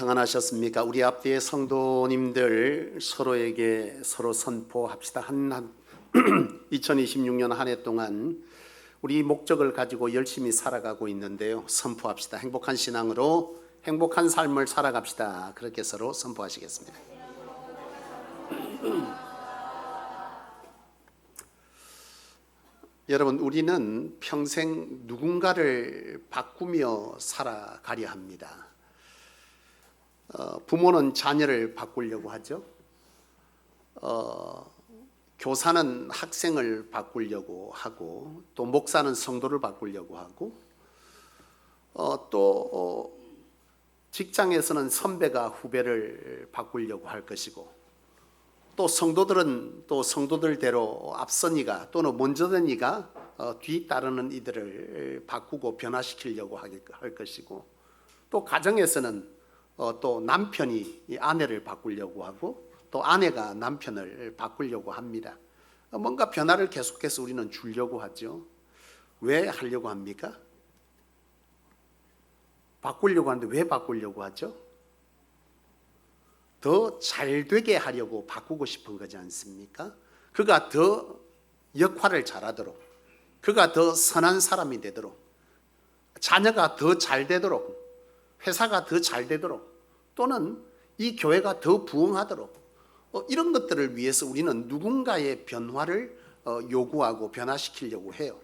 평안하셨습니까? 우리 앞뒤의 성도님들 서로에게 서로 선포합시다. 2026년 한 해 동안 우리 목적을 가지고 열심히 살아가고 있는데요. 선포합시다. 행복한 신앙으로 행복한 삶을 살아갑시다. 그렇게 서로 선포하시겠습니다. 여러분, 우리는 평생 누군가를 바꾸며 살아가려 합니다. 부모는 자녀를 바꾸려고 하죠. 교사는 학생을 바꾸려고 하고, 또 목사는 성도를 바꾸려고 하고, 또 직장에서는 선배가 후배를 바꾸려고 할 것이고, 또 성도들은 또 성도들대로 앞선 이가 또는 먼저 된 이가 뒤따르는 이들을 바꾸고 변화시키려고 할 것이고, 또 가정에서는 또 남편이 아내를 바꾸려고 하고, 또 아내가 남편을 바꾸려고 합니다. 뭔가 변화를 계속해서 우리는 주려고 하죠. 왜 하려고 합니까? 바꾸려고 하는데 왜 바꾸려고 하죠? 더 잘되게 하려고 바꾸고 싶은 거지 않습니까? 그가 더 역할을 잘하도록, 그가 더 선한 사람이 되도록, 자녀가 더 잘 되도록, 회사가 더 잘 되도록, 또는 이 교회가 더 부흥하도록, 이런 것들을 위해서 우리는 누군가의 변화를 요구하고 변화시키려고 해요.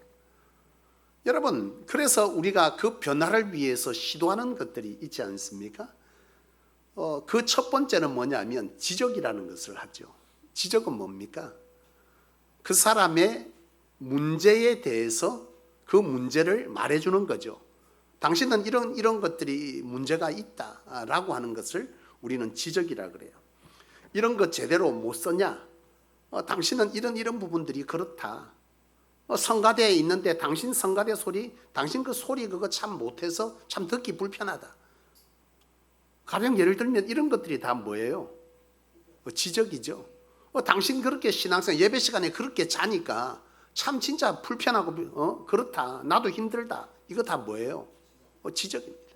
여러분, 그래서 우리가 그 변화를 위해서 시도하는 것들이 있지 않습니까? 그 첫 번째는 뭐냐면 지적이라는 것을 하죠. 지적은 뭡니까? 그 사람의 문제에 대해서 그 문제를 말해주는 거죠. 당신은 이런 것들이 문제가 있다라고 하는 것을 우리는 지적이라 그래요. 이런 것 제대로 못 썼냐? 당신은 이런 부분들이 그렇다. 성가대에 있는데 당신 성가대 소리, 당신 그 소리 그거 참 못해서 참 듣기 불편하다. 가령 예를 들면 이런 것들이 다 뭐예요? 지적이죠. 당신 그렇게 신앙생활 예배 시간에 그렇게 자니까 참 진짜 불편하고 그렇다. 나도 힘들다. 이거 다 뭐예요? 지적입니다.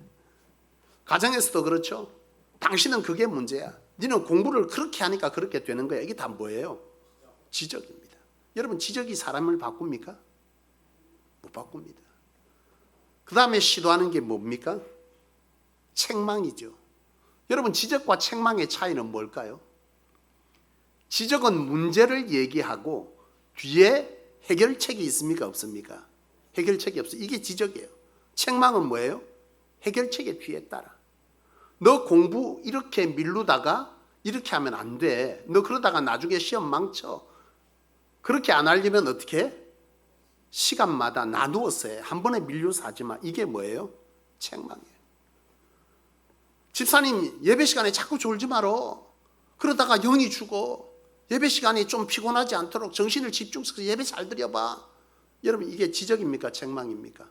가정에서도 그렇죠. 당신은 그게 문제야. 너는 공부를 그렇게 하니까 그렇게 되는 거야. 이게 다 뭐예요? 지적입니다. 여러분, 지적이 사람을 바꿉니까? 못 바꿉니다. 그 다음에 시도하는 게 뭡니까? 책망이죠. 여러분, 지적과 책망의 차이는 뭘까요? 지적은 문제를 얘기하고 뒤에 해결책이 있습니까? 없습니까? 해결책이 없어요. 이게 지적이에요. 책망은 뭐예요? 해결책의 뒤에 따라. 너 공부 이렇게 미루다가 이렇게 하면 안 돼. 너 그러다가 나중에 시험 망쳐. 그렇게 안 하려면 어떻게 해? 시간마다 나누어서 해. 한 번에 밀려서 하지 마. 이게 뭐예요? 책망이에요. 집사님, 예배 시간에 자꾸 졸지 말어. 그러다가 영이 죽어. 예배 시간이 좀 피곤하지 않도록 정신을 집중해서 예배 잘 드려봐. 여러분, 이게 지적입니까? 책망입니까?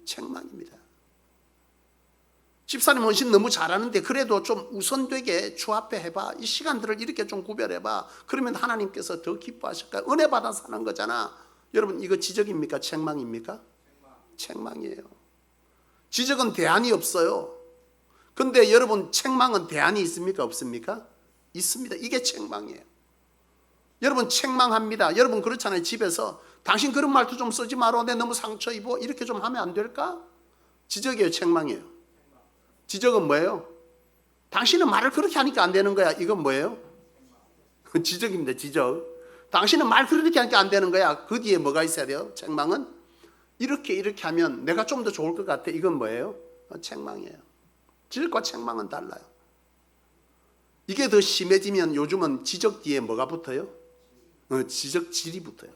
책망입니다. 집사님 헌신 너무 잘하는데 그래도 좀 우선되게 주합해 해봐. 이 시간들을 이렇게 좀 구별해봐. 그러면 하나님께서 더 기뻐하실까요? 은혜 받아서 하는 거잖아. 여러분, 이거 지적입니까? 책망입니까? 책망이에요. 지적은 대안이 없어요. 근데 여러분, 책망은 대안이 있습니까? 없습니까? 있습니다. 이게 책망이에요. 여러분, 책망합니다. 여러분 그렇잖아요. 집에서 당신 그런 말도 좀 쓰지 마라. 내 너무 상처 입어. 이렇게 좀 하면 안 될까? 지적이에요, 책망이에요? 지적은 뭐예요? 당신은 말을 그렇게 하니까 안 되는 거야. 이건 뭐예요? 지적입니다. 지적. 당신은 말 그렇게 하니까 안 되는 거야. 그 뒤에 뭐가 있어야 돼요? 책망은 이렇게 하면 내가 좀 더 좋을 것 같아. 이건 뭐예요? 책망이에요. 지적과 책망은 달라요. 이게 더 심해지면 요즘은 지적 뒤에 뭐가 붙어요? 지적질이 붙어요.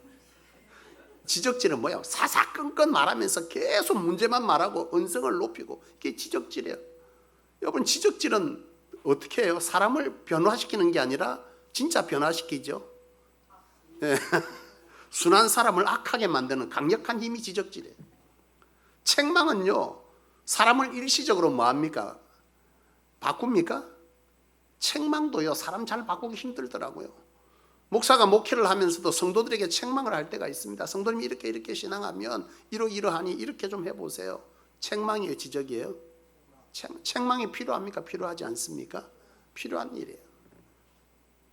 지적질은 뭐야? 사사건건 말하면서 계속 문제만 말하고 언성을 높이고, 이게 지적질이에요. 여러분, 지적질은 어떻게 해요? 사람을 변화시키는 게 아니라 진짜 변화시키죠. 네. 순한 사람을 악하게 만드는 강력한 힘이 지적질이에요. 책망은요, 사람을 일시적으로 뭐합니까? 바꿉니까? 책망도요, 사람 잘 바꾸기 힘들더라고요. 목사가 목회를 하면서도 성도들에게 책망을 할 때가 있습니다. 성도님이 이렇게 신앙하면 이러하니 이렇게 좀 해보세요. 책망이에요, 지적이에요? 책망이 필요합니까? 필요하지 않습니까? 필요한 일이에요.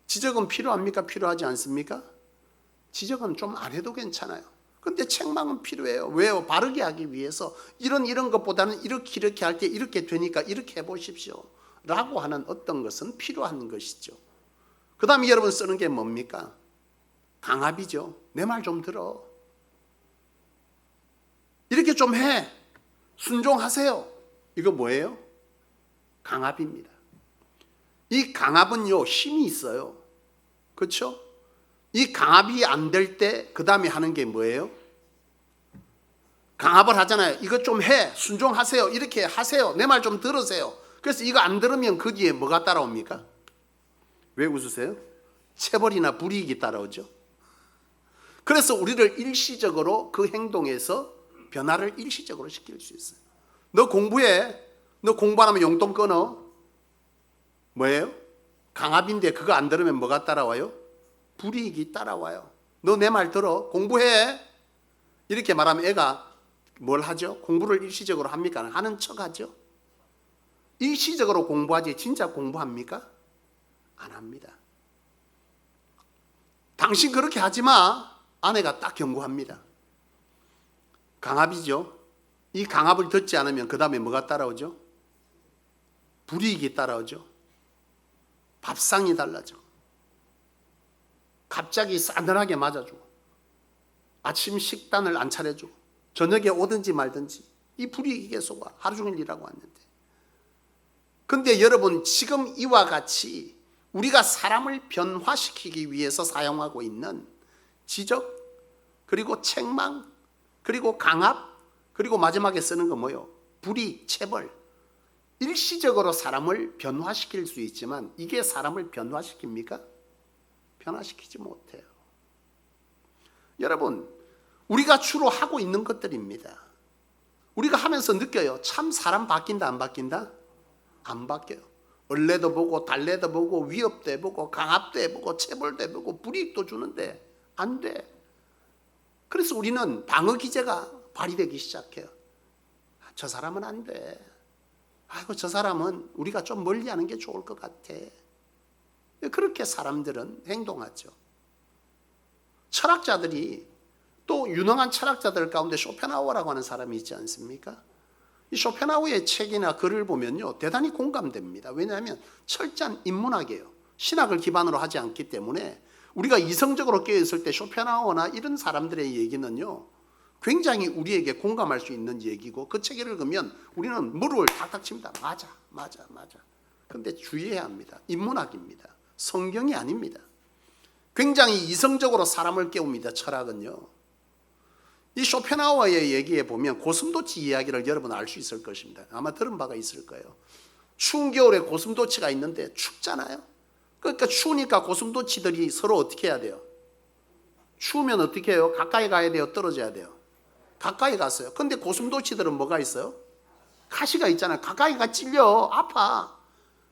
지적은 필요합니까? 필요하지 않습니까? 지적은 좀 안 해도 괜찮아요. 근데 책망은 필요해요. 왜요? 바르게 하기 위해서 이런 것보다는 이렇게 할 때 이렇게 되니까 이렇게 해보십시오 라고 하는 어떤 것은 필요한 것이죠. 그 다음에 여러분 쓰는 게 뭡니까? 강압이죠. 내 말 좀 들어. 이렇게 좀 해. 순종하세요. 이거 뭐예요? 강압입니다. 이 강압은요, 힘이 있어요. 그렇죠? 이 강압이 안 될 때 그 다음에 하는 게 뭐예요? 강압을 하잖아요. 이거 좀 해. 순종하세요. 이렇게 하세요. 내 말 좀 들으세요. 그래서 이거 안 들으면 그 뒤에 뭐가 따라옵니까? 왜 웃으세요? 체벌이나 불이익이 따라오죠. 그래서 우리를 일시적으로 그 행동에서 변화를 일시적으로 시킬 수 있어요. 너 공부해. 너 공부 안 하면 용돈 끊어. 뭐예요? 강압인데 그거 안 들으면 뭐가 따라와요? 불이익이 따라와요. 너 내 말 들어. 공부해. 이렇게 말하면 애가 뭘 하죠? 공부를 일시적으로 합니까? 하는 척 하죠. 일시적으로 공부하지 진짜 공부합니까? 안 합니다. 당신 그렇게 하지 마. 아내가 딱 경고합니다. 강압이죠. 이 강압을 듣지 않으면 그 다음에 뭐가 따라오죠? 불이익이 따라오죠. 밥상이 달라져. 갑자기 싸늘하게 맞아주고 아침 식단을 안 차려주고 저녁에 오든지 말든지 이 불이익이 계속 와. 하루 종일 일하고 왔는데. 근데 여러분 지금 이와 같이 우리가 사람을 변화시키기 위해서 사용하고 있는 지적 그리고 책망 그리고 강압 그리고 마지막에 쓰는 거 뭐예요? 불이익, 체벌. 일시적으로 사람을 변화시킬 수 있지만 이게 사람을 변화시킵니까? 변화시키지 못해요. 여러분 우리가 주로 하고 있는 것들입니다. 우리가 하면서 느껴요. 참 사람 바뀐다 안 바뀐다? 안 바뀌어요. 얼레도 보고 달래도 보고 위협도 해보고 강압도 해보고 체벌도 해보고 불이익도 주는데 안 돼. 그래서 우리는 방어 기제가 발휘되기 시작해요. 저 사람은 안 돼. 아이고 저 사람은 우리가 좀 멀리하는 게 좋을 것 같아. 그렇게 사람들은 행동하죠. 철학자들이 또 유능한 철학자들 가운데 쇼펜하우어라고 하는 사람이 있지 않습니까? 이 쇼펜하우어의 책이나 글을 보면요 대단히 공감됩니다. 왜냐하면 철저한 인문학이에요. 신학을 기반으로 하지 않기 때문에 우리가 이성적으로 깨어있을 때 쇼펜하우어나 이런 사람들의 얘기는요 굉장히 우리에게 공감할 수 있는 얘기고 그 책을 읽으면 우리는 무릎을 탁탁 칩니다. 맞아. 그런데 주의해야 합니다. 인문학입니다. 성경이 아닙니다. 굉장히 이성적으로 사람을 깨웁니다. 철학은요. 이 쇼펜하우어의 얘기에 보면 고슴도치 이야기를 여러분 알 수 있을 것입니다. 아마 들은 바가 있을 거예요. 추운 겨울에 고슴도치가 있는데 춥잖아요. 그러니까 추우니까 고슴도치들이 서로 어떻게 해야 돼요? 추우면 어떻게 해요? 가까이 가야 돼요? 떨어져야 돼요? 가까이 갔어요. 근데 고슴도치들은 뭐가 있어요? 가시가 있잖아요. 가까이 가 찔려. 아파.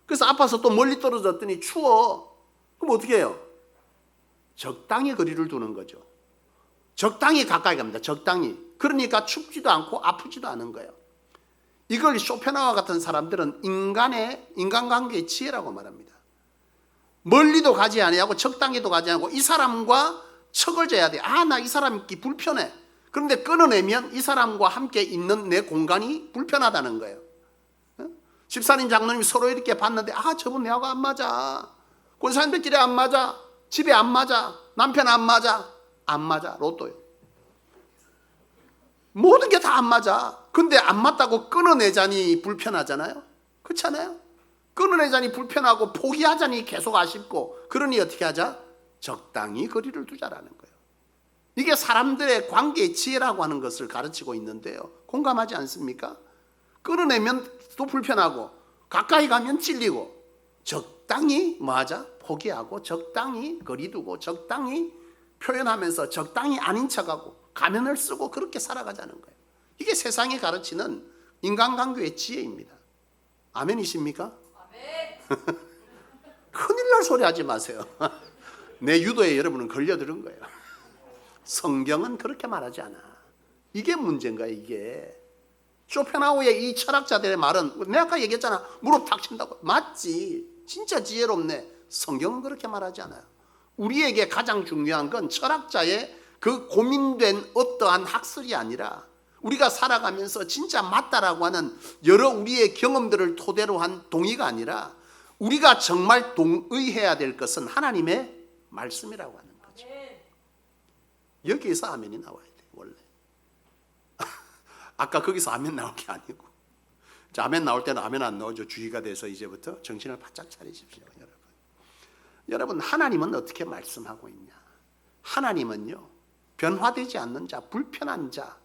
그래서 아파서 또 멀리 떨어졌더니 추워. 그럼 어떻게 해요? 적당히 거리를 두는 거죠. 적당히 가까이 갑니다. 적당히. 그러니까 춥지도 않고 아프지도 않은 거예요. 이걸 쇼펜하우어 같은 사람들은 인간관계의 지혜라고 말합니다. 멀리도 가지 아니하고 적당히도 가지 않고 이 사람과 척을 져야 돼. 나 이 사람 있기 불편해. 그런데 끊어내면 이 사람과 함께 있는 내 공간이 불편하다는 거예요. 집사님 장로님 서로 이렇게 봤는데 저분 내하고 안 맞아. 권사님들끼리 안 맞아. 집에 안 맞아. 남편 안 맞아. 안 맞아. 로또요. 모든 게 다 안 맞아. 근데 안 맞다고 끊어내자니 불편하잖아요. 그렇잖아요. 끊어내자니 불편하고 포기하자니 계속 아쉽고 그러니 어떻게 하자? 적당히 거리를 두자라는 거예요. 이게 사람들의 관계의 지혜라고 하는 것을 가르치고 있는데요. 공감하지 않습니까? 끊어내면 또 불편하고 가까이 가면 찔리고 적당히 뭐하자? 포기하고 적당히 거리 두고 적당히 표현하면서 적당히 아닌 척하고 가면을 쓰고 그렇게 살아가자는 거예요. 이게 세상이 가르치는 인간관계의 지혜입니다. 아멘이십니까? 아멘. 큰일 날 소리 하지 마세요. 내 유도에 여러분은 걸려들은 거예요. 성경은 그렇게 말하지 않아. 이게 문제인가요, 이게? 쇼펜하우의 이 철학자들의 말은 내가 아까 얘기했잖아. 무릎 탁 친다고. 맞지. 진짜 지혜롭네. 성경은 그렇게 말하지 않아요. 우리에게 가장 중요한 건 철학자의 그 고민된 어떠한 학설이 아니라 우리가 살아가면서 진짜 맞다라고 하는 여러 우리의 경험들을 토대로 한 동의가 아니라 우리가 정말 동의해야 될 것은 하나님의 말씀이라고 하는 거죠. 여기에서 아멘이 나와야 돼 원래. 아까 거기서 아멘 나올 게 아니고. 자, 아멘 나올 때는 아멘 안 나오죠. 주의가 돼서 이제부터 정신을 바짝 차리십시오. 여러분 하나님은 어떻게 말씀하고 있냐. 하나님은요 변화되지 않는 자, 불편한 자,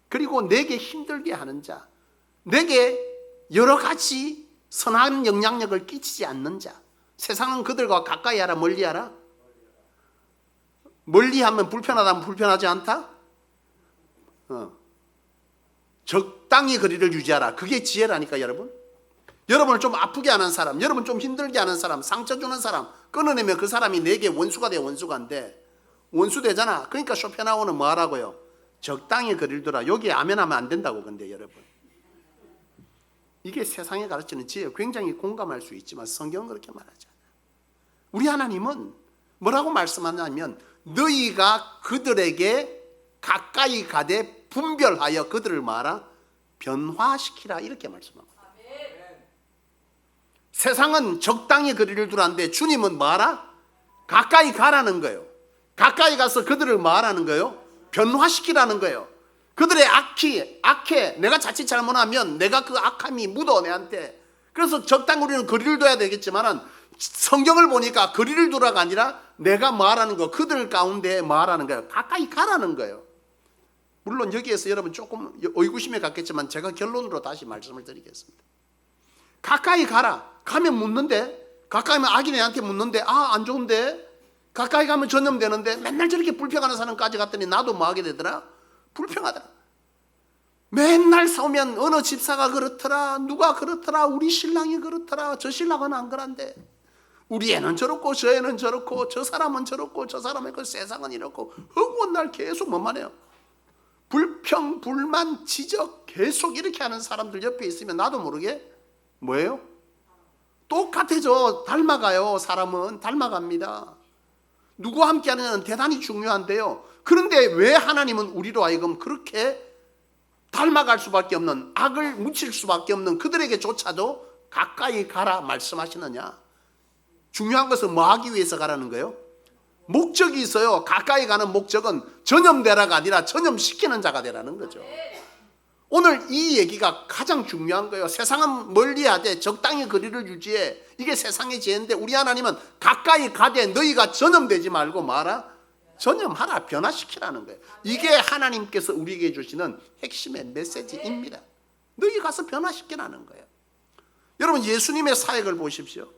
그리고 내게 힘들게 하는 자, 내게 여러 가지 선한 영향력을 끼치지 않는 자. 세상은 그들과 가까이 하라 멀리 하라? 멀리 하면 불편하다면 불편하지 않다? 적당히 거리를 유지하라. 그게 지혜라니까 여러분. 여러분을 좀 아프게 하는 사람, 여러분 좀 힘들게 하는 사람, 상처 주는 사람 끊어내면 그 사람이 내게 원수가 돼. 원수가 안 돼. 원수 되잖아. 그러니까 쇼펜하우어는 뭐 하라고요? 적당히 거리를 두라. 여기에 아멘하면 안 된다고. 근데 여러분 이게 세상에 가르치는 지혜. 굉장히 공감할 수 있지만 성경은 그렇게 말하지 않아요. 우리 하나님은 뭐라고 말씀하냐면 너희가 그들에게 가까이 가되 분별하여 그들을 말아 변화시키라 이렇게 말씀합니다. 세상은 적당히 거리를 두라는데 주님은 말아 가까이 가라는 거예요. 가까이 가서 그들을 말하는 거예요. 변화시키라는 거예요. 그들의 악해 내가 자칫 잘못하면 내가 그 악함이 묻어 내한테. 그래서 적당히 우리는 거리를 둬야 되겠지만 성경을 보니까 거리를 두라가 아니라 내가 말하는 거 그들 가운데 말하는 거예요. 가까이 가라는 거예요. 물론 여기에서 여러분 조금 의구심에 갔겠지만 제가 결론으로 다시 말씀을 드리겠습니다. 가까이 가라. 가면 묻는데 가까이 가면 악이 내한테 묻는데 안 좋은데 가까이 가면 전염되는데 맨날 저렇게 불평하는 사람까지 갔더니 나도 뭐 하게 되더라? 불평하더라. 맨날 싸우면 어느 집사가 그렇더라, 누가 그렇더라, 우리 신랑이 그렇더라, 저 신랑은 안 그런데 우리 애는 저렇고 저 애는 저렇고 저 사람은 저렇고 저 사람은 그 세상은 이렇고 허구한 날 계속 뭐만 해요? 불평, 불만, 지적 계속 이렇게 하는 사람들 옆에 있으면 나도 모르게 뭐예요? 똑같아져. 닮아가요. 사람은 닮아갑니다. 누구와 함께 하느냐는 대단히 중요한데요. 그런데 왜 하나님은 우리로 하여금 그렇게 닮아갈 수밖에 없는, 악을 묻힐 수밖에 없는 그들에게조차도 가까이 가라 말씀하시느냐? 중요한 것은 뭐 하기 위해서 가라는 거예요? 목적이 있어요. 가까이 가는 목적은 전염되라가 아니라 전염시키는 자가 되라는 거죠. 오늘 이 얘기가 가장 중요한 거예요. 세상은 멀리하되 적당히 거리를 유지해. 이게 세상의 죄인데 우리 하나님은 가까이 가되 너희가 전염되지 말고 마라. 전염하라. 변화시키라는 거예요. 이게 하나님께서 우리에게 주시는 핵심의 메시지입니다. 너희 가서 변화시키라는 거예요. 여러분 예수님의 사역을 보십시오.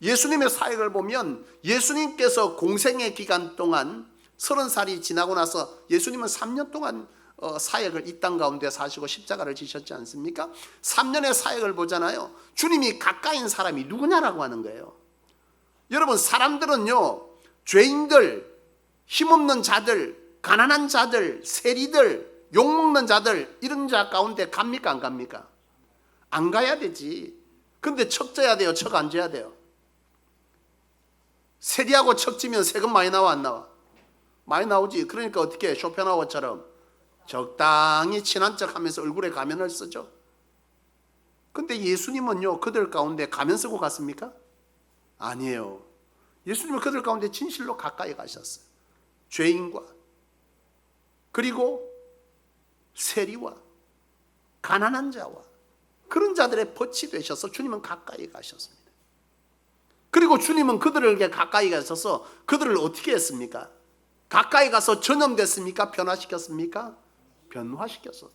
예수님의 사역을 보면 예수님께서 공생의 기간 동안 30살이 지나고 나서 예수님은 3년 동안 사역을 이 땅 가운데 사시고 십자가를 지셨지 않습니까? 3년의 사역을 보잖아요. 주님이 가까이인 사람이 누구냐라고 하는 거예요. 여러분 사람들은요 죄인들, 힘없는 자들, 가난한 자들, 세리들, 욕먹는 자들 이런 자 가운데 갑니까 안 갑니까? 안 가야 되지. 근데 척 져야 돼요? 척 안 져야 돼요? 세리하고 척 지면 세금 많이 나와 안 나와? 많이 나오지. 그러니까 어떻게 쇼펜하우어처럼 적당히 친한 척하면서 얼굴에 가면을 쓰죠. 근데 예수님은요 그들 가운데 가면 쓰고 갔습니까? 아니에요. 예수님은 그들 가운데 진실로 가까이 가셨어요. 죄인과 그리고 세리와 가난한 자와 그런 자들의 벗이 되셔서 주님은 가까이 가셨습니다. 그리고 주님은 그들에게 가까이 가셔서 그들을 어떻게 했습니까? 가까이 가서 전염됐습니까? 변화시켰습니까? 변화시켰어요.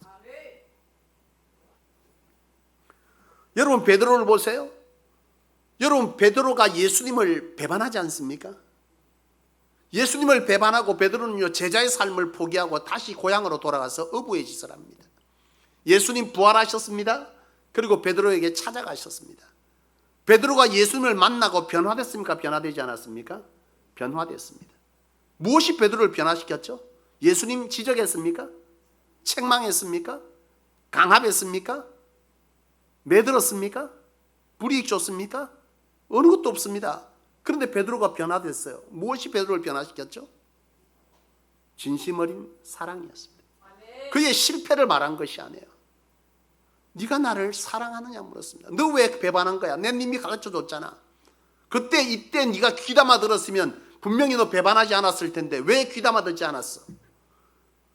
여러분 베드로를 보세요. 여러분 베드로가 예수님을 배반하지 않습니까? 예수님을 배반하고 베드로는요 제자의 삶을 포기하고 다시 고향으로 돌아가서 어부의 짓을 합니다. 예수님 부활하셨습니다. 그리고 베드로에게 찾아가셨습니다. 베드로가 예수님을 만나고 변화됐습니까? 변화되지 않았습니까? 변화됐습니다. 무엇이 베드로를 변화시켰죠? 예수님 지적했습니까? 책망했습니까? 강압했습니까? 매들었습니까? 불이익 줬습니까? 어느 것도 없습니다. 그런데 베드로가 변화됐어요. 무엇이 베드로를 변화시켰죠? 진심 어린 사랑이었습니다. 그의 실패를 말한 것이 아니에요. 네가 나를 사랑하느냐 물었습니다. 너 왜 배반한 거야? 내 님이 가르쳐줬잖아. 그때 이때 네가 귀담아 들었으면 분명히 너 배반하지 않았을 텐데 왜 귀담아 듣지 않았어?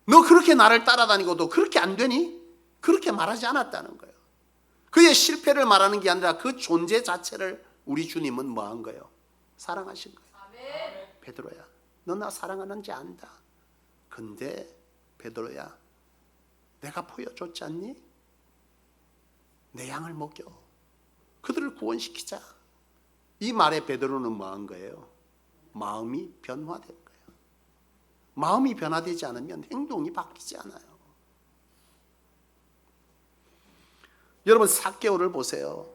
너 그렇게 나를 따라다니고도 그렇게 안 되니? 그렇게 말하지 않았다는 거예요. 그의 실패를 말하는 게 아니라 그 존재 자체를 우리 주님은 뭐 한 거예요? 사랑하신 거예요. 아멘. 베드로야, 너 나 사랑하는지 안다. 근데 베드로야, 내가 보여줬지 않니? 내 양을 먹여. 그들을 구원시키자. 이 말에 베드로는 뭐 한 거예요? 마음이 변화된 거예요. 마음이 변화되지 않으면 행동이 바뀌지 않아요. 여러분, 삭개오를 보세요.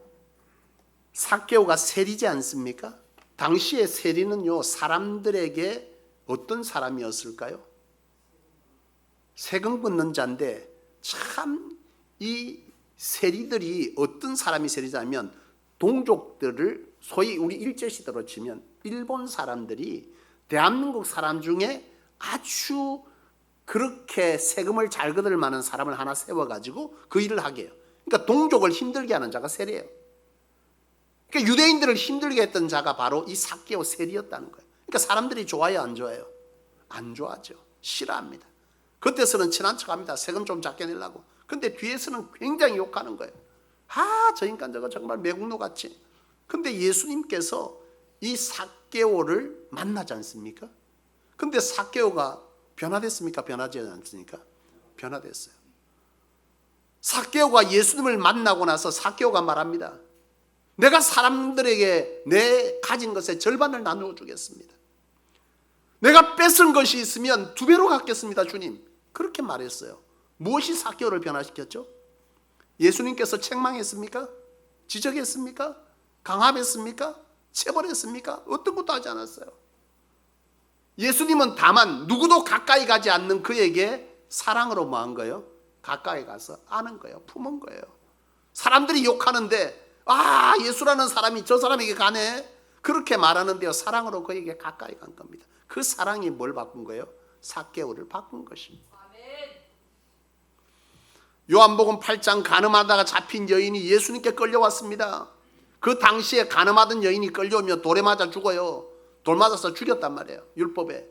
삭개오가 세리지 않습니까? 당시의 세리는요, 사람들에게 어떤 사람이었을까요? 세금 걷는 자인데 참 이 세리들이 어떤 사람이 세리자면 동족들을 소위 우리 일제시대로 치면 일본 사람들이 대한민국 사람 중에 아주 그렇게 세금을 잘 거둘 만한 사람을 하나 세워가지고 그 일을 하게 해요. 그러니까 동족을 힘들게 하는 자가 세리예요. 그러니까 유대인들을 힘들게 했던 자가 바로 이 삭개오 세리였다는 거예요. 그러니까 사람들이 좋아요, 안 좋아요? 안 좋아하죠. 싫어합니다. 겉에서는 친한 척합니다. 세금 좀 작게 내려고. 근데 뒤에서는 굉장히 욕하는 거예요. 아, 저 인간 저거 정말 매국노 같이. 근데 예수님께서 이 삭개오를 만나지 않습니까? 근데 삭개오가 변화됐습니까? 변하지 않습니까? 변화됐어요. 삭개오가 예수님을 만나고 나서 삭개오가 말합니다. 내가 사람들에게 내 가진 것의 절반을 나누어 주겠습니다. 내가 뺏은 것이 있으면 2배로 갚겠습니다, 주님. 그렇게 말했어요. 무엇이 삭개오를 변화시켰죠? 예수님께서 책망했습니까? 지적했습니까? 강압했습니까? 체벌했습니까? 어떤 것도 하지 않았어요. 예수님은 다만 누구도 가까이 가지 않는 그에게 사랑으로 뭐 한 거예요? 가까이 가서 안은 거예요. 품은 거예요. 사람들이 욕하는데 아, 예수라는 사람이 저 사람에게 가네, 그렇게 말하는데요, 사랑으로 그에게 가까이 간 겁니다. 그 사랑이 뭘 바꾼 거예요? 삭개오를 바꾼 것입니다. 요한복음 8장 간음하다가 잡힌 여인이 예수님께 끌려왔습니다. 그 당시에 간음하던 여인이 끌려오면 돌에 맞아 죽어요. 돌 맞아서 죽였단 말이에요, 율법에.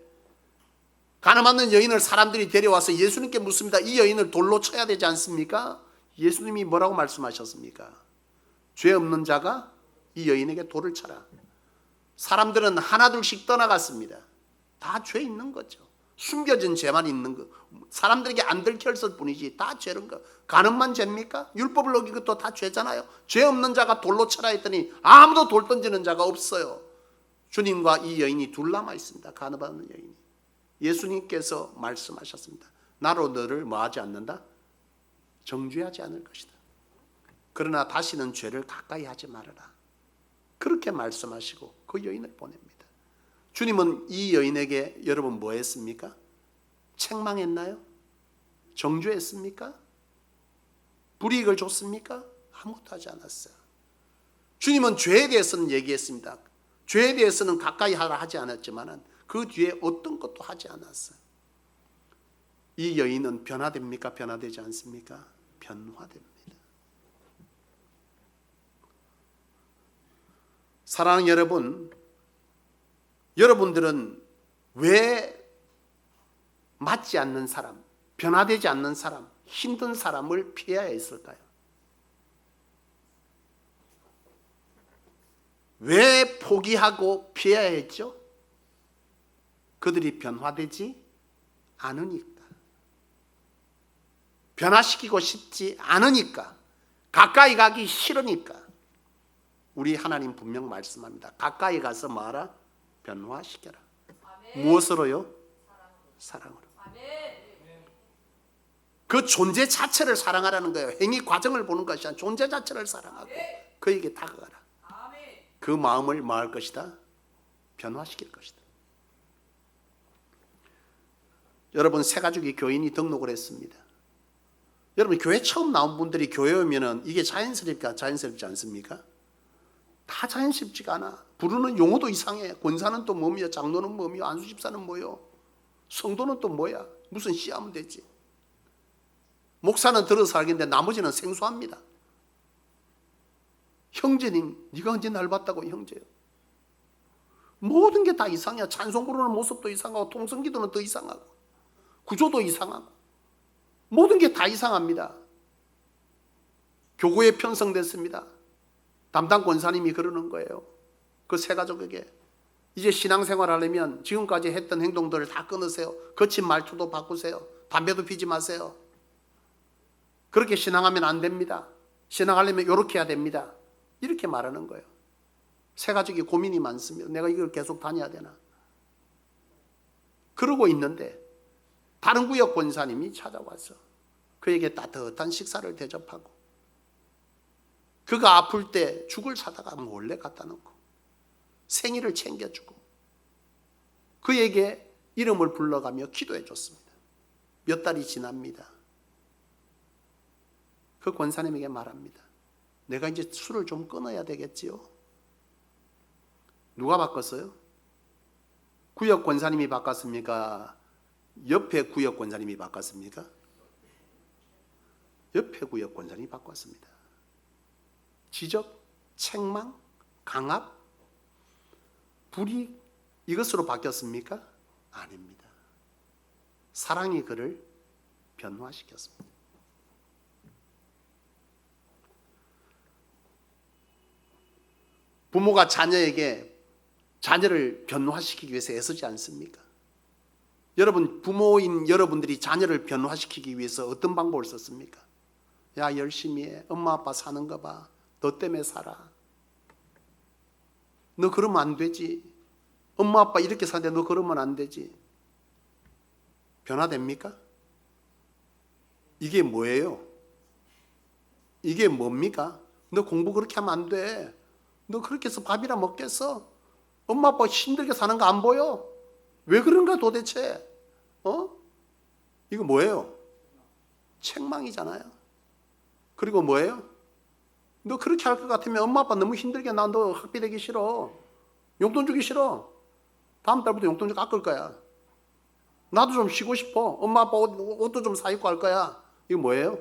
간음하는 여인을 사람들이 데려와서 예수님께 묻습니다. 이 여인을 돌로 쳐야 되지 않습니까? 예수님이 뭐라고 말씀하셨습니까? 죄 없는 자가 이 여인에게 돌을 쳐라. 사람들은 하나둘씩 떠나갔습니다. 다 죄 있는 거죠. 숨겨진 죄만 있는 거. 사람들에게 안 들켰을 뿐이지 다 죄는 거. 간음만 죄입니까? 율법을 어긴 것도 다 죄잖아요. 죄 없는 자가 돌로 쳐라 했더니 아무도 돌 던지는 자가 없어요. 주님과 이 여인이 둘 남아 있습니다. 간음하는 여인이. 예수님께서 말씀하셨습니다. 나로 너를 뭐하지 않는다? 정죄하지 않을 것이다. 그러나 다시는 죄를 가까이 하지 말아라. 그렇게 말씀하시고 그 여인을 보냅니다. 주님은 이 여인에게 여러분 뭐 했습니까? 책망했나요? 정죄했습니까? 불이익을 줬습니까? 아무것도 하지 않았어요. 주님은 죄에 대해서는 얘기했습니다. 죄에 대해서는 가까이 하라 하지 않았지만 그 뒤에 어떤 것도 하지 않았어요. 이 여인은 변화됩니까? 변화되지 않습니까? 변화됩니다. 사랑하는 여러분, 여러분들은 왜 맞지 않는 사람, 변화되지 않는 사람, 힘든 사람을 피해야 했을까요? 왜 포기하고 피해야 했죠? 그들이 변화되지 않으니까. 변화시키고 싶지 않으니까. 가까이 가기 싫으니까. 우리 하나님 분명 말씀합니다. 가까이 가서 뭐하라? 변화시켜라. 아멘. 무엇으로요? 사랑으로. 아멘. 그 존재 자체를 사랑하라는 거예요. 행위 과정을 보는 것이 아니라 존재 자체를 사랑하고 아멘. 그에게 다가가라. 아멘. 그 마음을 뭐 할 것이다? 변화시킬 것이다. 여러분, 새 가족이 교인이 등록을 했습니다. 여러분 교회 처음 나온 분들이 교회 오면은 이게 자연스럽니까? 자연스럽지 않습니까? 다 자연스럽지가 않아. 부르는 용어도 이상해. 권사는 또 뭐며, 장로는 뭐며, 안수집사는 뭐요, 성도는 또 뭐야? 무슨 씨하면 되지. 목사는 들어서 알겠는데 나머지는 생소합니다. 형제님, 네가 언제 날 봤다고 형제요? 모든 게 다 이상해. 찬송 부르는 모습도 이상하고, 통성기도는 더 이상하고, 구조도 이상하고, 모든 게 다 이상합니다. 교구에 편성됐습니다. 담당 권사님이 그러는 거예요. 그 세 가족에게 이제 신앙생활 하려면 지금까지 했던 행동들을 다 끊으세요. 거친 말투도 바꾸세요. 담배도 피지 마세요. 그렇게 신앙하면 안 됩니다. 신앙하려면 이렇게 해야 됩니다. 이렇게 말하는 거예요. 세 가족이 고민이 많습니다. 내가 이걸 계속 다녀야 되나? 그러고 있는데 다른 구역 권사님이 찾아와서 그에게 따뜻한 식사를 대접하고, 그가 아플 때 죽을 사다가 몰래 갖다 놓고 생일을 챙겨주고 그에게 이름을 불러가며 기도해 줬습니다. 몇 달이 지납니다. 그 권사님에게 말합니다. 내가 이제 술을 좀 끊어야 되겠지요? 누가 바꿨어요? 구역 권사님이 바꿨습니까? 옆에 구역 권사님이 바꿨습니까? 옆에 구역 권사님이 바꿨습니다. 지적, 책망, 강압, 불이 이것으로 바뀌었습니까? 아닙니다. 사랑이 그를 변화시켰습니다. 부모가 자녀를 변화시키기 위해서 애쓰지 않습니까? 여러분, 부모인 여러분들이 자녀를 변화시키기 위해서 어떤 방법을 썼습니까? 야, 열심히 해. 엄마 아빠 사는 거 봐. 너 때문에 살아. 너 그러면 안 되지. 엄마 아빠 이렇게 사는데 너 그러면 안 되지. 변화됩니까? 이게 뭐예요? 이게 뭡니까? 너 공부 그렇게 하면 안 돼. 너 그렇게 해서 밥이나 먹겠어? 엄마 아빠 힘들게 사는 거 안 보여? 왜 그런가 도대체? 이거 뭐예요? 책망이잖아요. 그리고 뭐예요? 너 그렇게 할 것 같으면 엄마 아빠 너무 힘들게, 나 너 학비 되기 싫어. 용돈 주기 싫어. 다음 달부터 용돈 좀 깎을 거야. 나도 좀 쉬고 싶어. 엄마 아빠 옷도 좀 사 입고 할 거야. 이거 뭐예요?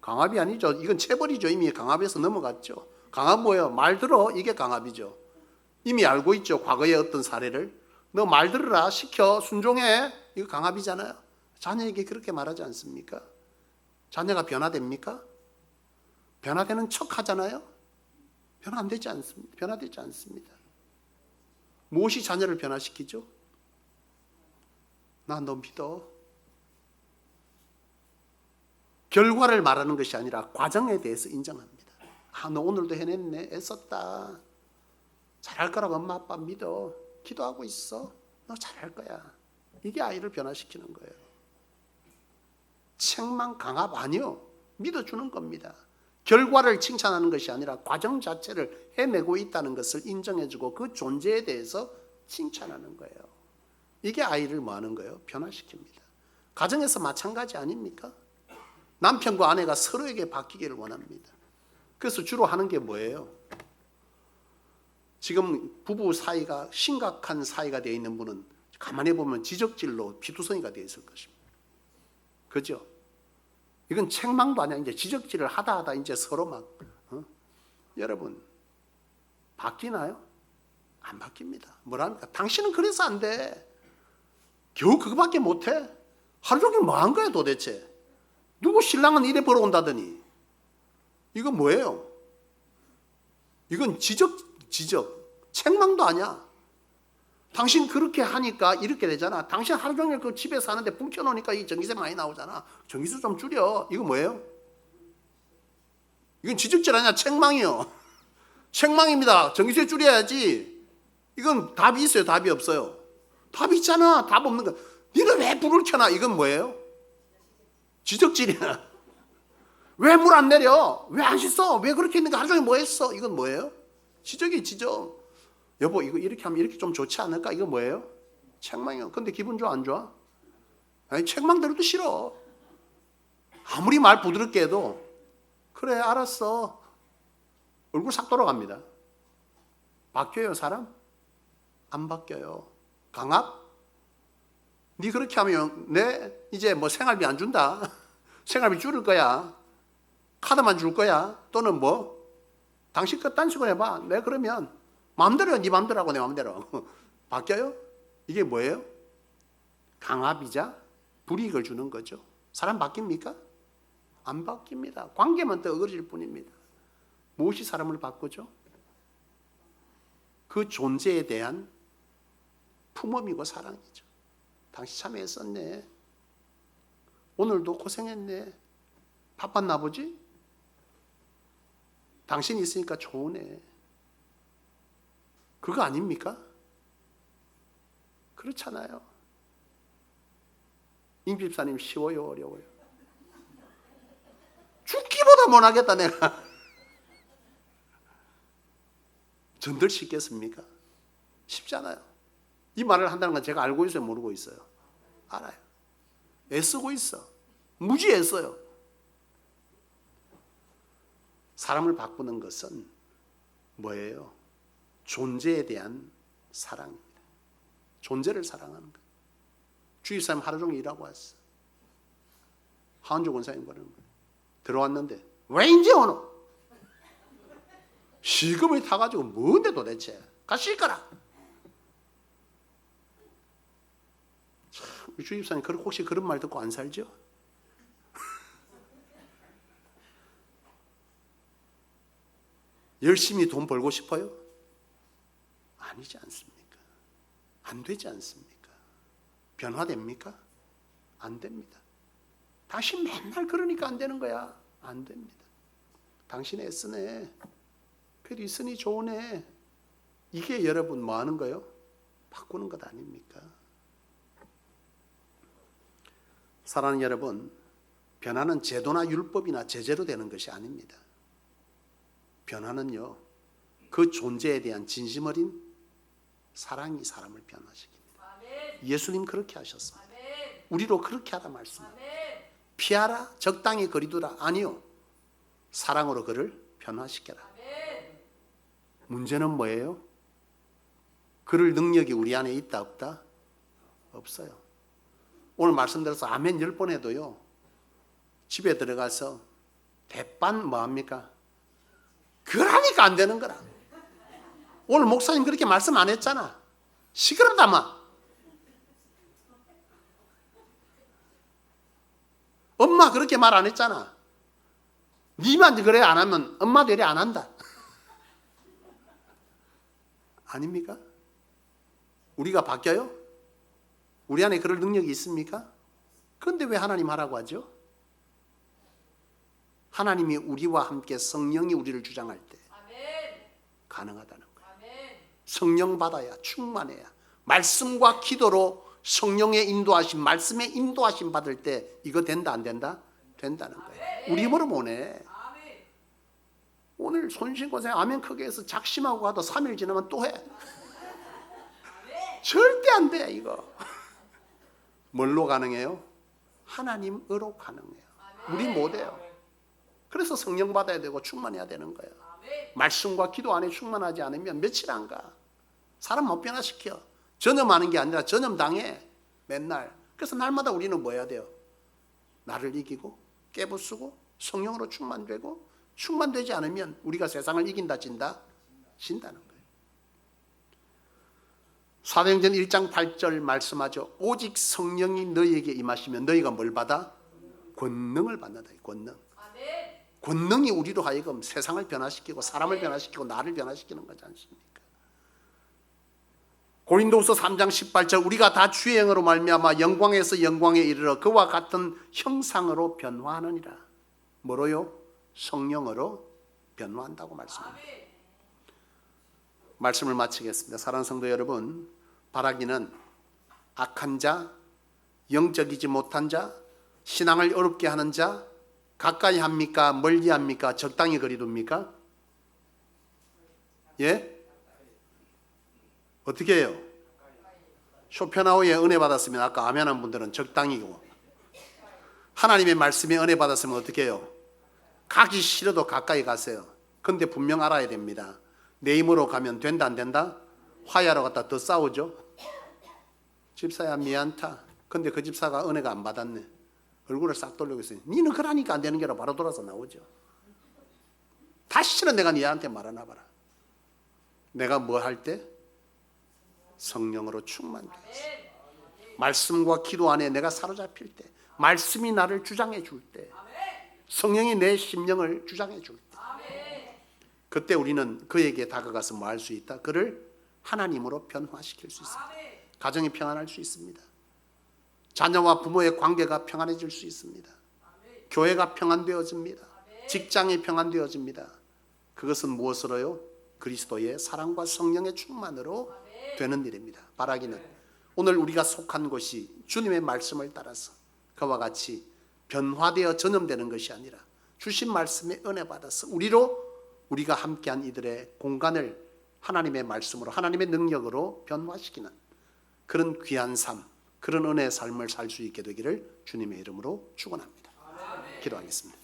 강압이 아니죠. 이건 체벌이죠. 이미 강압에서 넘어갔죠. 강압 뭐예요? 말 들어. 이게 강압이죠. 이미 알고 있죠. 과거의 어떤 사례를. 너 말 들으라. 시켜. 순종해. 이거 강압이잖아요. 자녀에게 그렇게 말하지 않습니까? 자녀가 변화됩니까? 변화되는 척 하잖아요. 변화되지 않습니다. 무엇이 자녀를 변화시키죠? 나 너 믿어. 결과를 말하는 것이 아니라 과정에 대해서 인정합니다. 아, 너 오늘도 해냈네. 애썼다. 잘할 거라고 엄마 아빠 믿어. 기도하고 있어. 너 잘할 거야. 이게 아이를 변화시키는 거예요. 책망, 강압 아니요. 믿어주는 겁니다. 결과를 칭찬하는 것이 아니라 과정 자체를 해내고 있다는 것을 인정해주고 그 존재에 대해서 칭찬하는 거예요. 이게 아이를 뭐 하는 거예요? 변화시킵니다. 가정에서 마찬가지 아닙니까? 남편과 아내가 서로에게 바뀌기를 원합니다. 그래서 주로 하는 게 뭐예요? 지금 부부 사이가 심각한 사이가 되어 있는 분은 가만히 보면 지적질로 피투성이가 되어 있을 것입니다. 그죠? 이건 책망도 아니야. 이제 지적질을 하다 이제 서로 막 여러분 바뀌나요? 안 바뀝니다. 뭐랍니까? 당신은 그래서 안 돼. 겨우 그거밖에 못해? 하루 종일 뭐 한 거야 도대체? 누구 신랑은 이래 벌어온다더니. 이건 뭐예요? 이건 지적, 책망도 아니야. 당신 그렇게 하니까 이렇게 되잖아. 당신 하루 종일 그 집에 사는데 불 켜놓으니까 이 전기세 많이 나오잖아. 전기세 좀 줄여. 이거 뭐예요? 이건 지적질 아니야. 책망이요. 책망입니다. 전기세 줄여야지. 이건 답이 있어요? 답이 없어요? 답이 있잖아. 답 없는 거. 니는 왜 불을 켜놔? 이건 뭐예요? 지적질이야. 왜 물 안 내려? 왜 안 씻어? 왜 그렇게 있는가? 하루 종일 뭐 했어? 이건 뭐예요? 지적이 지적. 여보 이거 이렇게 하면 이렇게 좀 좋지 않을까? 이거 뭐예요? 책망이요. 근데 기분 좋아 안 좋아? 아니 책망 들어도 싫어. 아무리 말 부드럽게 해도 그래 알았어 얼굴 싹 돌아갑니다. 바뀌어요 사람? 안 바뀌어요. 강압? 네 그렇게 하면 내 이제 뭐 생활비 안 준다. 생활비 줄일 거야. 카드만 줄 거야. 또는 뭐 당신 그딴 식으로 해봐. 내 그러면 마음대로 네 마음대로 하고 내 마음대로. 바뀌어요? 이게 뭐예요? 강압이자 불이익을 주는 거죠. 사람 바뀝니까? 안 바뀝니다. 관계만 더 어그러질 뿐입니다. 무엇이 사람을 바꾸죠? 그 존재에 대한 품음이고 사랑이죠. 당신 참 애썼네. 오늘도 고생했네. 바빴나 보지? 당신이 있으니까 좋으네. 그거 아닙니까? 그렇잖아요. 임 집사님 쉬워요 어려워요? 죽기보다 못하겠다 내가. 전들 쉽겠습니까? 쉽지 않아요. 이 말을 한다는 건 제가 알고 있어요 모르고 있어요? 알아요. 애쓰고 있어. 무지 애써요. 사람을 바꾸는 것은 뭐예요? 존재에 대한 사랑입니다. 존재를 사랑하는 거예요. 주입사님 하루 종일 일하고 왔어. 하은조 권사님 그러는 거예요. 들어왔는데 왜 이제 오노? 시급을 타가지고 뭔데 도대체? 가실 거라. 참, 주입사님 혹시 그런 말 듣고 안 살죠? 열심히 돈 벌고 싶어요? 아니지 않습니까? 안 되지 않습니까? 변화됩니까? 안 됩니다. 당신 맨날 그러니까 안 되는 거야. 안 됩니다. 당신 애쓰네. 그래도 있으니 좋으네. 이게 여러분 뭐 하는 거요? 바꾸는 것 아닙니까? 사랑하는 여러분, 변화는 제도나 율법이나 제재로 되는 것이 아닙니다. 변화는요, 그 존재에 대한 진심 어린 사랑이 사람을 변화시킵니다. 예수님 그렇게 하셨습니다. 우리로 그렇게 하라 말씀합니다. 피하라, 적당히 거리두라. 아니요, 사랑으로 그를 변화시켜라. 문제는 뭐예요? 그럴 능력이 우리 안에 있다 없다? 없어요. 오늘 말씀드려서 아멘 10번 해도요, 집에 들어가서 대반 뭐합니까? 그러니까 안 되는 거라. 오늘 목사님 그렇게 말씀 안 했잖아. 시끄럽다마. 엄마 그렇게 말 안 했잖아. 니만 그래 안 하면 엄마도 이래 안 한다. 아닙니까? 우리가 바뀌어요? 우리 안에 그럴 능력이 있습니까? 그런데 왜 하나님 하라고 하죠? 하나님이 우리와 함께 성령이 우리를 주장할 때 가능하다는 거예요. 성령 받아야 충만해야 말씀과 기도로 성령의 인도하심 말씀의 인도하심 받을 때 이거 된다 안 된다? 된다는 거예요. 우리 힘으로 못해. 오늘 손신고생 아멘 크게 해서 작심하고 가도 3일 지나면 또 해. 절대 안 돼 이거. 뭘로 가능해요? 하나님으로 가능해요. 우리 못해요. 그래서 성령 받아야 되고 충만해야 되는 거예요. 말씀과 기도 안에 충만하지 않으면 며칠 안 가. 사람 못 변화시켜. 전염하는 게 아니라 전염당해. 맨날. 그래서 날마다 우리는 뭐 해야 돼요? 나를 이기고 깨부수고 성령으로 충만되고 충만되지 않으면 우리가 세상을 이긴다 진다? 진다는 거예요. 사도행전 1장 8절 말씀하죠. 오직 성령이 너희에게 임하시면 너희가 뭘 받아? 권능을 받는다. 권능. 권능이 우리로 하여금 세상을 변화시키고 사람을 변화시키고 나를 변화시키는 거지 않습니까? 고린도후서 3장 18절 우리가 다 주의 영으로 말미암아 영광에서 영광에 이르러 그와 같은 형상으로 변화하느니라. 뭐로요? 성령으로 변화한다고 말씀합니다. 말씀을 마치겠습니다. 사랑하는 성도 여러분, 바라기는 악한 자, 영적이지 못한 자, 신앙을 어렵게 하는 자, 가까이 합니까? 멀리 합니까? 적당히 거리둡니까? 예? 어떻게 해요? 쇼펜하우의 은혜 받았으면 아까 아멘한 분들은 적당히고 하나님의 말씀에 은혜 받았으면 어떻게 해요? 가기 싫어도 가까이 가세요. 근데 분명 알아야 됩니다. 내 힘으로 가면 된다 안 된다? 화해하러 갔다 더 싸우죠. 집사야 미안타. 근데 그 집사가 은혜가 안 받았네. 얼굴을 싹 돌리고 있어요. 니는 그러니까 안 되는 게라 바로 돌아서 나오죠. 다시는 내가 니한테 말하나 봐라. 내가 뭐 할 때? 성령으로 충만돼서 말씀과 기도 안에 내가 사로잡힐 때, 말씀이 나를 주장해 줄 때, 성령이 내 심령을 주장해 줄 때, 그때 우리는 그에게 다가가서 뭐 할 수 있다? 그를 하나님으로 변화시킬 수 있습니다. 가정이 평안할 수 있습니다. 자녀와 부모의 관계가 평안해질 수 있습니다. 교회가 평안되어집니다. 직장이 평안되어집니다. 그것은 무엇으로요? 그리스도의 사랑과 성령의 충만으로 되는 일입니다. 바라기는 오늘 우리가 속한 곳이 주님의 말씀을 따라서 그와 같이 변화되어 전염되는 것이 아니라 주신 말씀에 은혜 받아서 우리가 함께한 이들의 공간을 하나님의 말씀으로, 하나님의 능력으로 변화시키는 그런 귀한 삶, 그런 은혜의 삶을 살 수 있게 되기를 주님의 이름으로 축원합니다. 기도하겠습니다.